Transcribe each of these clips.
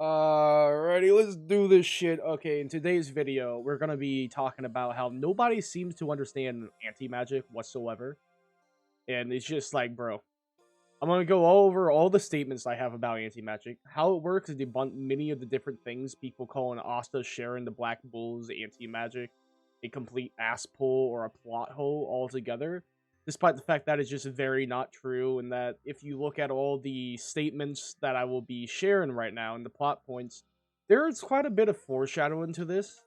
Alrighty, let's do this shit. Okay, in today's video, we're gonna be talking about how nobody seems to understand anti-magic whatsoever. And it's just like, bro, I'm gonna go over all the statements I have about anti-magic, how it works, and debunk many of the different things people call an Asta sharing the Black Bull's anti-magic, a complete ass pull or a plot hole altogether. Despite the fact that it's just very not true, and that if you look at all the statements that I will be sharing right now and the plot points, there is quite a bit of foreshadowing to this.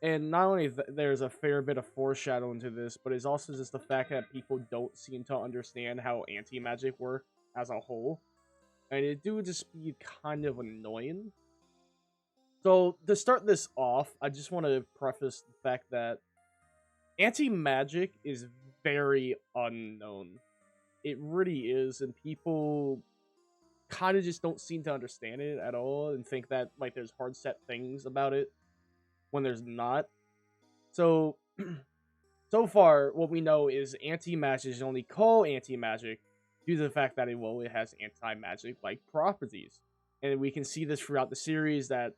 And not only there's a fair bit of foreshadowing to this, but it's also just the fact that people don't seem to understand how anti-magic works as a whole, and it do just be kind of annoying. So to start this off, I just want to preface the fact that anti-magic is very unknown. It really is, and people kind of just don't seem to understand it at all and think that like there's hard set things about it when there's not. So so far what we know is anti-magic is only called anti-magic due to the fact that it has anti-magic like properties. And we can see this throughout the series that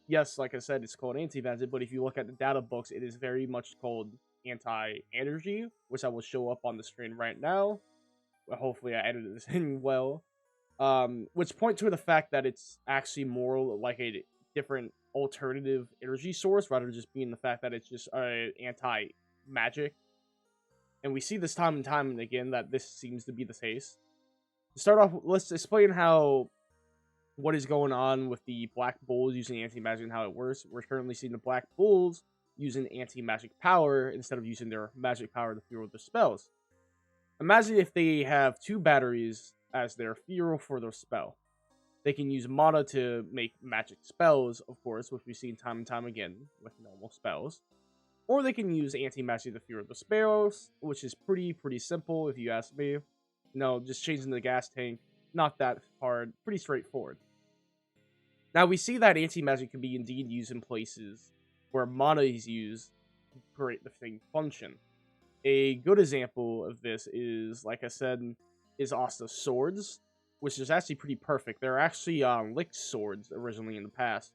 yes, like I said, it's called anti-magic, but if you look at the data books, it is very much called anti-energy, which I will show up on the screen right now. Well, hopefully I edited this in well. Which point to the fact that it's actually more like a different alternative energy source rather than just being the fact that it's just anti-magic. And we see this time and time and again that this seems to be the case. To start off, let's explain what is going on with the Black Bulls using anti-magic and how it works. We're currently seeing the Black Bulls using anti-magic power instead of using their magic power to fuel their spells. Imagine if they have two batteries as their fuel for their spell. They can use mana to make magic spells, of course, which we've seen time and time again with normal spells. Or they can use anti-magic to fuel the spells, which is pretty simple if you ask me. No, just changing the gas tank, not that hard, pretty straightforward. Now we see that anti-magic can be indeed used in places where mana is used to create the same function. A good example of this is, like I said, is Asta's swords, which is actually pretty perfect. They're actually lick swords originally in the past,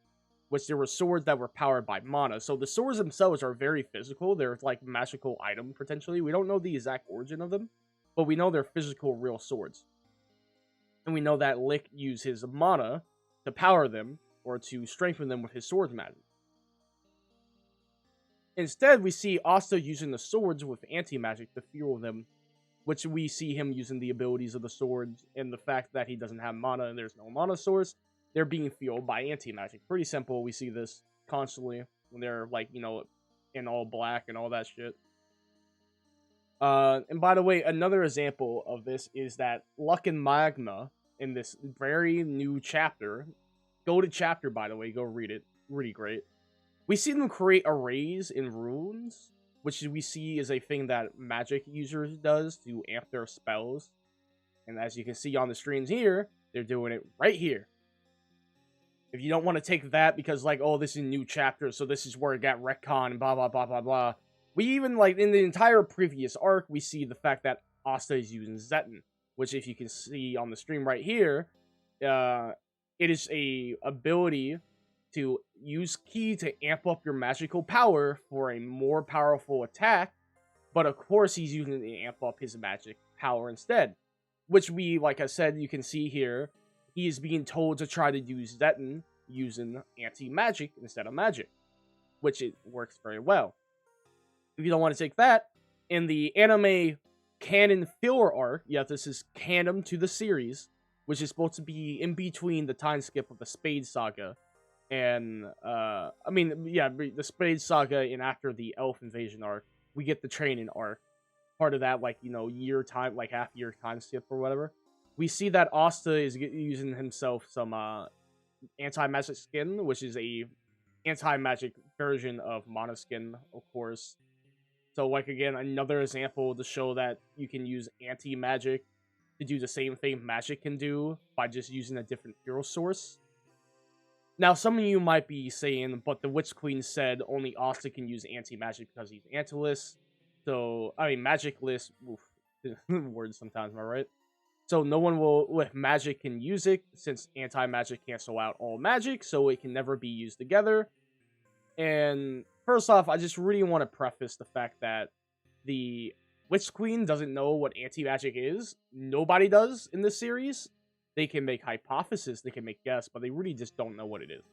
which there were swords that were powered by mana. So the swords themselves are very physical. They're like magical item potentially. We don't know the exact origin of them, but we know they're physical real swords. And we know that Lick used his mana to power them or to strengthen them with his sword magic. Instead, we see Asta using the swords with anti-magic to fuel them, which we see him using the abilities of the swords and the fact that he doesn't have mana and there's no mana source. They're being fueled by anti-magic. Pretty simple. We see this constantly when they're like, in all black and all that shit. And by the way, another example of this is that Luck and Magma in this very new chapter. Go to chapter, by the way. Go read it. Really great. We see them create arrays in runes, which we see is a thing that magic users does to amp their spells. And as you can see on the screens here, they're doing it right here. If you don't want to take that because, like, oh, this is a new chapter, so this is where it got retcon and blah, blah, blah, blah, blah. We even, like, in the entire previous arc, we see the fact that Asta is using Zeton, which if you can see on the stream right here, it is a ability to use ki to amp up your magical power for a more powerful attack, but of course he's using it to amp up his magic power instead. Which we, like I said, you can see here, he is being told to try to use Zeton using anti-magic instead of magic, which it works very well. If you don't want to take that, in the anime canon filler arc, yeah, this is canon to the series, which is supposed to be in between the time skip of the Spade Saga and the Spade Saga and after the Elf Invasion arc, we get the training arc. Part of that, like, year time, like half year time skip or whatever. We see that Asta is using himself some anti-magic skin, which is a anti-magic version of Mana skin, of course. So, like, again, another example to show that you can use anti-magic to do the same thing magic can do by just using a different hero source. Now, some of you might be saying, but the Witch Queen said only Asta can use anti-magic because he's antiless. So, I mean, magicless. Oof. Words sometimes, am I right? So no one will with magic can use it, since anti-magic cancel out all magic, so it can never be used together. And first off, I just really want to preface the fact that the Witch Queen doesn't know what anti-magic is. Nobody does in this series. They can make hypotheses, they can make guess, but they really just don't know what it is.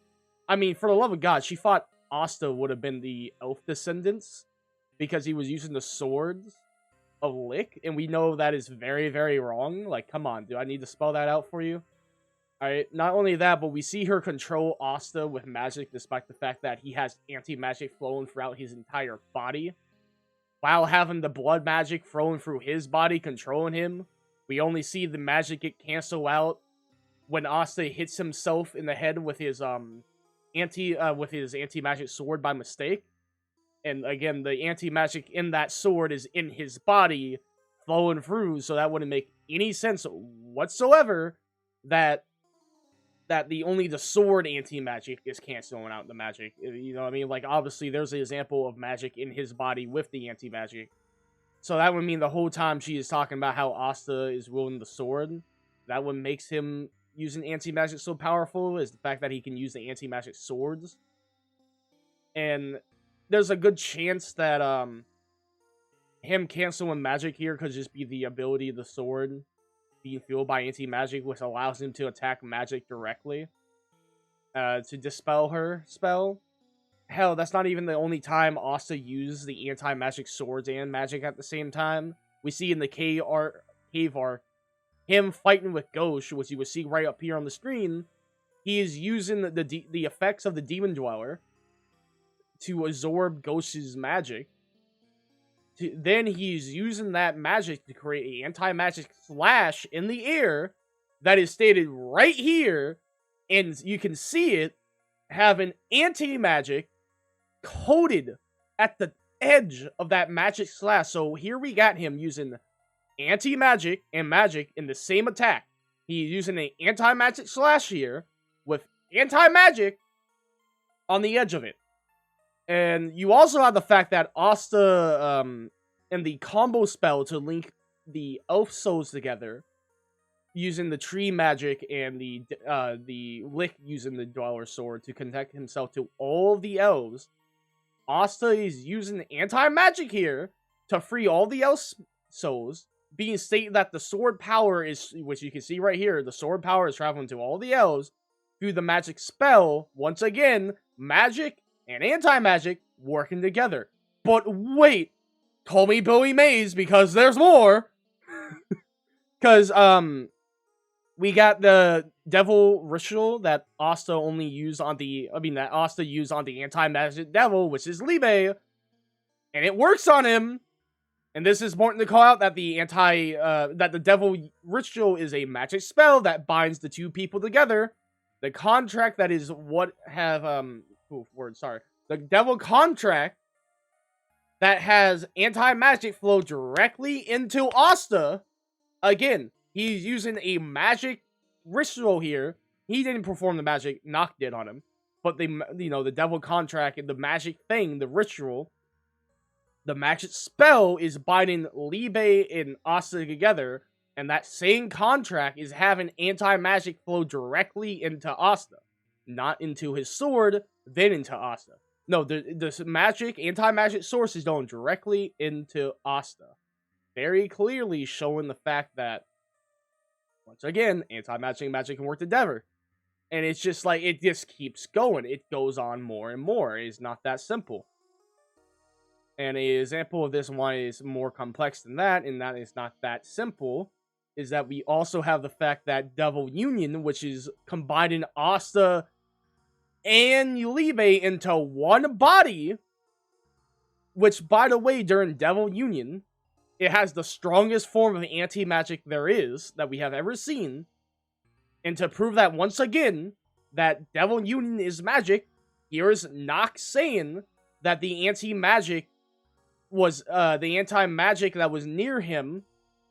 I mean, for the love of God, she thought Asta would have been the elf descendants because he was using the swords of Lick, and we know that is very, very wrong. Like, come on, do I need to spell that out for you? Alright, not only that, but we see her control Asta with magic, despite the fact that he has anti-magic flowing throughout his entire body, while having the blood magic flowing through his body, controlling him. We only see the magic get cancel out when Asta hits himself in the head with his anti-magic sword by mistake. And again, the anti-magic in that sword is in his body, flowing through, so that wouldn't make any sense whatsoever that only the sword anti-magic is canceling out the magic. You know what I mean? Like, obviously, there's an example of magic in his body with the anti-magic. So that would mean the whole time she is talking about how Asta is wielding the sword, that what makes him using anti-magic so powerful is the fact that he can use the anti-magic swords. And there's a good chance that him canceling magic here could just be the ability of the sword being fueled by anti-magic, which allows him to attack magic directly to dispel her spell. Hell, that's not even the only time Asta used the anti-magic swords and magic at the same time. We see in the cave art him fighting with Ghost, which you will see right up here on the screen. He is using the effects of the Demon Dweller to absorb Ghost's magic. Then he's using that magic to create an anti-magic slash in the air that is stated right here, and you can see it have an anti-magic coated at the edge of that magic slash. So here we got him using anti-magic and magic in the same attack. He's using an anti-magic slash here with anti-magic on the edge of it. And you also have the fact that Asta and the combo spell to link the elf souls together, using the tree magic and the Lick using the Dweller sword to connect himself to all of the elves. Asta is using anti-magic here to free all the elf souls, being stated that the sword power is, which you can see right here, the sword power is traveling to all the elves through the magic spell. Once again, magic and anti-magic working together. But wait, call me Billy Mays because there's more. Because we got the devil ritual that Asta only used on the anti-magic devil, which is Libe, and it works on him. And this is important to call out that the devil ritual is a magic spell that binds the two people together. The contract that is what have the devil contract that has anti-magic flow directly into Asta. Again, he's using a magic ritual here. He didn't perform the magic, Noct did on him. But the devil contract and the magic thing, the ritual, the magic spell is binding Libe and Asta together, and that same contract is having anti-magic flow directly into Asta. Not into his sword, then into Asta. No, the magic, anti-magic source is going directly into Asta. Very clearly showing the fact that, once again, anti-magic and magic can work together. And it's just like, it just keeps going. It goes on more and more. It's not that simple. And an example of this one is more complex than that, and that is not that simple, is that we also have the fact that Devil Union, which is combining Asta and Libe into one body, which, by the way, during Devil Union, it has the strongest form of anti-magic there is, that we have ever seen. And to prove that once again, that Devil Union is magic, here's Noct saying that the anti-magic was, the anti-magic that was near him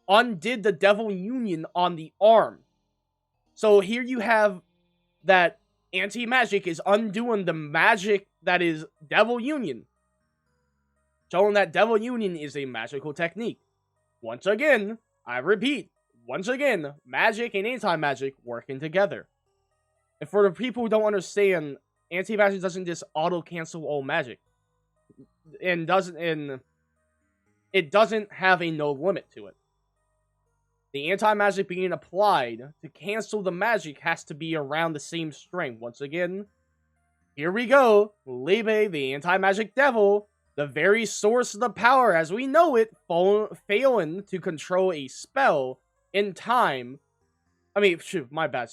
undid the Devil Union on the arm. So here you have that anti-magic is undoing the magic that is Devil Union, showing that Devil Union is a magical technique. Once again, I repeat, once again, magic and anti-magic working together. And for the people who don't understand, anti-magic doesn't just auto-cancel all magic. And it doesn't have a no limit to it. The anti-magic being applied to cancel the magic has to be around the same strength. Once again, here we go. Liebe, the anti-magic devil, the very source of the power as we know it, failing to control a spell in time. I mean, shoot, my bad.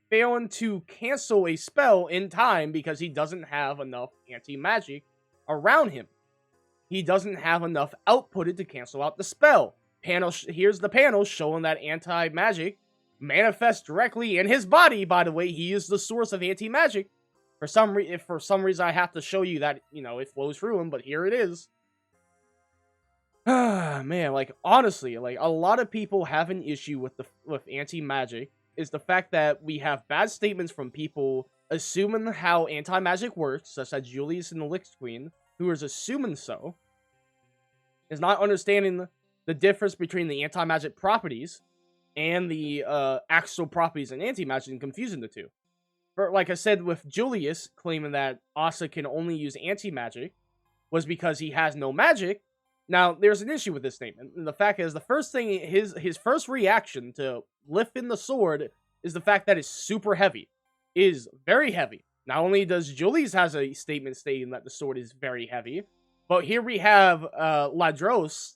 Failing to cancel a spell in time because he doesn't have enough anti-magic around him. He doesn't have enough outputted to cancel out the spell. Here's the panel showing that anti-magic manifests directly in his body. By the way, he is the source of anti-magic. For some reason I have to show you that, it flows through him, but here it is. Man, like, honestly, like, a lot of people have an issue with anti-magic is the fact that we have bad statements from people assuming how anti-magic works, such as Julius and the Lich Queen, who is assuming so, is not understanding the difference between the anti-magic properties and the actual properties in anti-magic and confusing the two. But like I said, with Julius claiming that Asta can only use anti-magic was because he has no magic. Now, there's an issue with this statement. And the fact is, the first thing, his first reaction to lifting the sword is the fact that it's super heavy. It is very heavy. Not only does Julius has a statement stating that the sword is very heavy, but here we have Ladros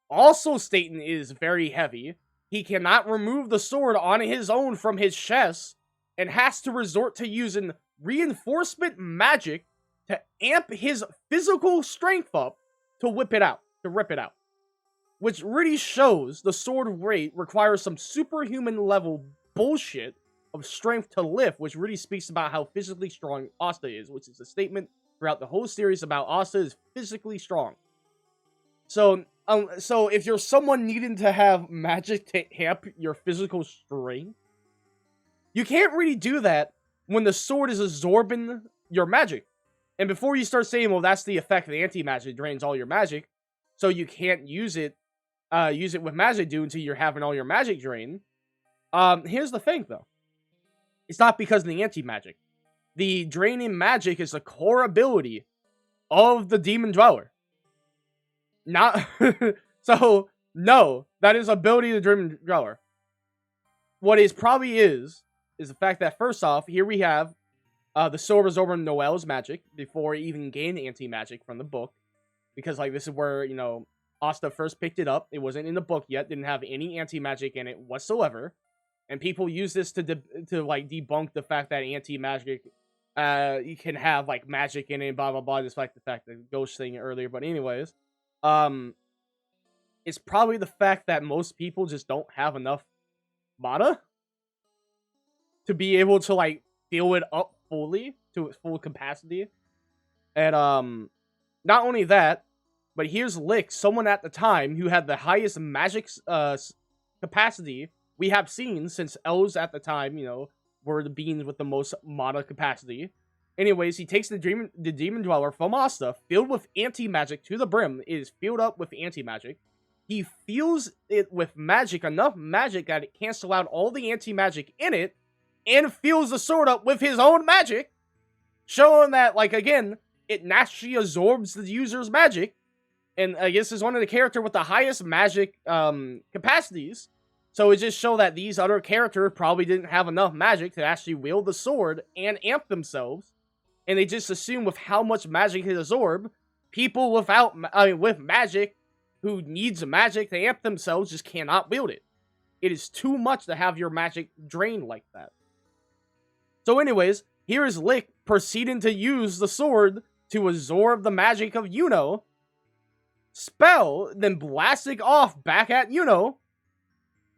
also stating it is very heavy. He cannot remove the sword on his own from his chest and has to resort to using reinforcement magic to amp his physical strength up to rip it out. Which really shows the sword rate requires some superhuman level bullshit of strength to lift, which really speaks about how physically strong Asta is, which is a statement throughout the whole series about Asta is physically strong. So if you're someone needing to have magic to amp your physical strength, you can't really do that when the sword is absorbing your magic. And before you start saying, well, that's the effect of the anti-magic, drains all your magic, so you can't use it with magic due until you're having all your magic drained. Here's the thing, though. It's not because of the anti-magic. The draining magic is the core ability of the Demon Dweller. Not so, no, that is ability of the Demon Dweller. What it probably is the fact that, first off, here we have the sword absorbing Noel's magic before he even gained anti-magic from the book. Because, like, this is where, Asta first picked it up. It wasn't in the book yet. Didn't have any anti-magic in it whatsoever. And people use this to debunk the fact that anti-magic, you can have, like, magic in it, blah, blah, blah, despite the fact that Ghost thing earlier. But anyways, it's probably the fact that most people just don't have enough mana to be able to, like, fill it up fully to its full capacity. And, not only that, but here's Lick, someone at the time who had the highest magic capacity we have seen since elves at the time, were the beings with the most mana capacity. Anyways, he takes the Demon Dweller from Asta, filled with anti-magic to the brim. It is filled up with anti-magic. He fills it with magic, enough magic that it cancels out all the anti-magic in it, and fills the sword up with his own magic, showing that, like, again, it naturally absorbs the user's magic, and I guess is one of the characters with the highest magic capacities. So it just shows that these other characters probably didn't have enough magic to actually wield the sword and amp themselves, and they just assume with how much magic it absorbs, people with magic who needs magic to amp themselves just cannot wield it. It is too much to have your magic drained like that. So anyways, here is Lick proceeding to use the sword to absorb the magic of spell, then blasting off back at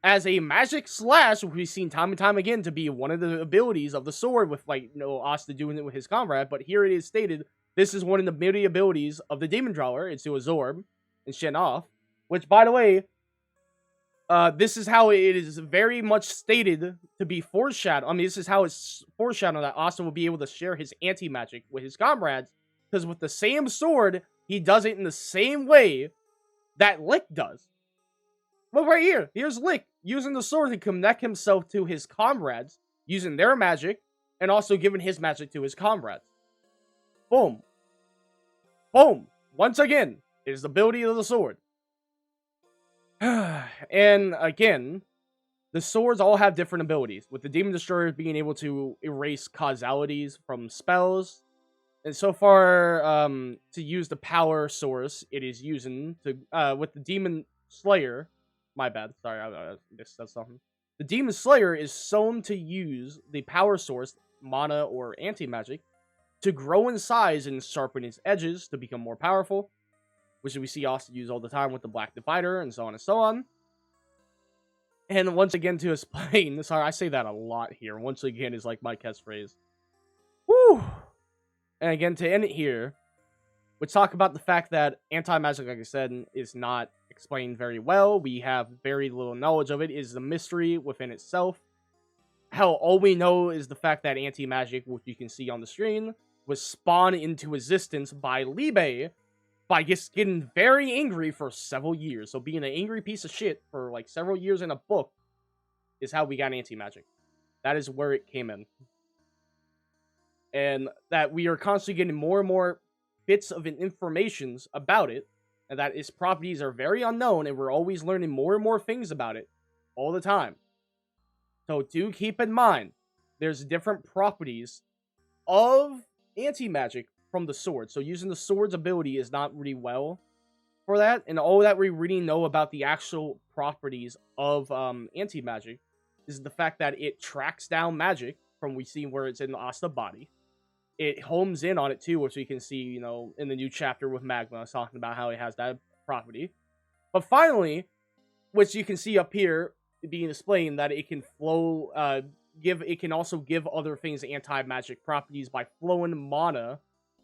as a magic slash, which we've seen time and time again to be one of the abilities of the sword with, like, Asta doing it with his comrade, but here it is stated, this is one of the many abilities of the Demon Dweller, it's to absorb and shen off, which, by the way, this is how it is very much stated to be foreshadowed. I mean, this is how it's foreshadowed that Asta will be able to share his anti-magic with his comrades, because with the same sword, he does it in the same way that Lick does. But right here, here's Lick using the sword to connect himself to his comrades, using their magic, and also giving his magic to his comrades. Boom. Boom. Once again, it is the ability of the sword. And again, the swords all have different abilities, with the Demon Destroyer being able to erase causalities from spells. And so far, to use the power source it is using to with the Demon Slayer, my bad, sorry, I missed something. The Demon Slayer is shown to use the power source, mana or anti-magic, to grow in size and sharpen its edges to become more powerful, which we see also used all the time with the Black Divider and so on and so on. And once again, to explain, sorry, I say that a lot here. Once again is like my catchphrase. Woo! And again, to end it here, we talk about the fact that anti-magic, like I said, is not explained very well. We have very little knowledge of it. It is a mystery within itself. Hell, all we know is the fact that anti-magic, which you can see on the screen, was spawned into existence by Libe by just getting very angry for several years. So being an angry piece of shit for like several years in a book is how we got anti-magic. That is where it came in. And that we are constantly getting more and more bits of information about it, and that its properties are very unknown, and we're always learning more and more things about it all the time. So do keep in mind, there's different properties of anti-magic from the sword. So using the sword's ability is not really well for that, and all that we really know about the actual properties of anti-magic is the fact that it tracks down magic from we see where it's in Asta's body. It homes in on it too, which we can see, you know, in the new chapter with Magma, talking about how it has that property. But finally, which you can see up here being explained, that it can flow, it can also give other things anti-magic properties by flowing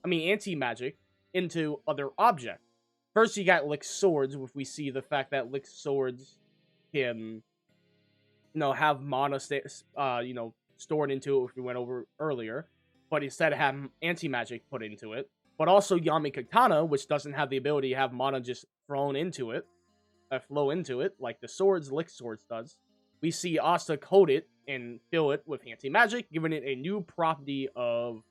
anti-magic into other objects. First, you got Lick Swords, which we see the fact that Lick Swords can, have mana, stored into it, which we went over earlier, but instead have anti-magic put into it. But also Yami Katana, which doesn't have the ability to have mana just flow into it, like the Lick Swords does. We see Asta coat it and fill it with anti-magic, giving it a new property of,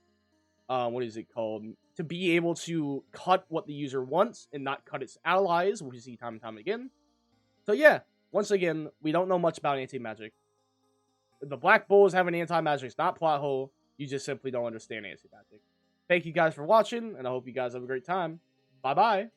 to be able to cut what the user wants and not cut its allies, which we see time and time again. So yeah, once again, we don't know much about anti-magic. The Black Bulls having anti-magic is not plot hole. You just simply don't understand anti-magic. Thank you guys for watching, and I hope you guys have a great time. Bye-bye.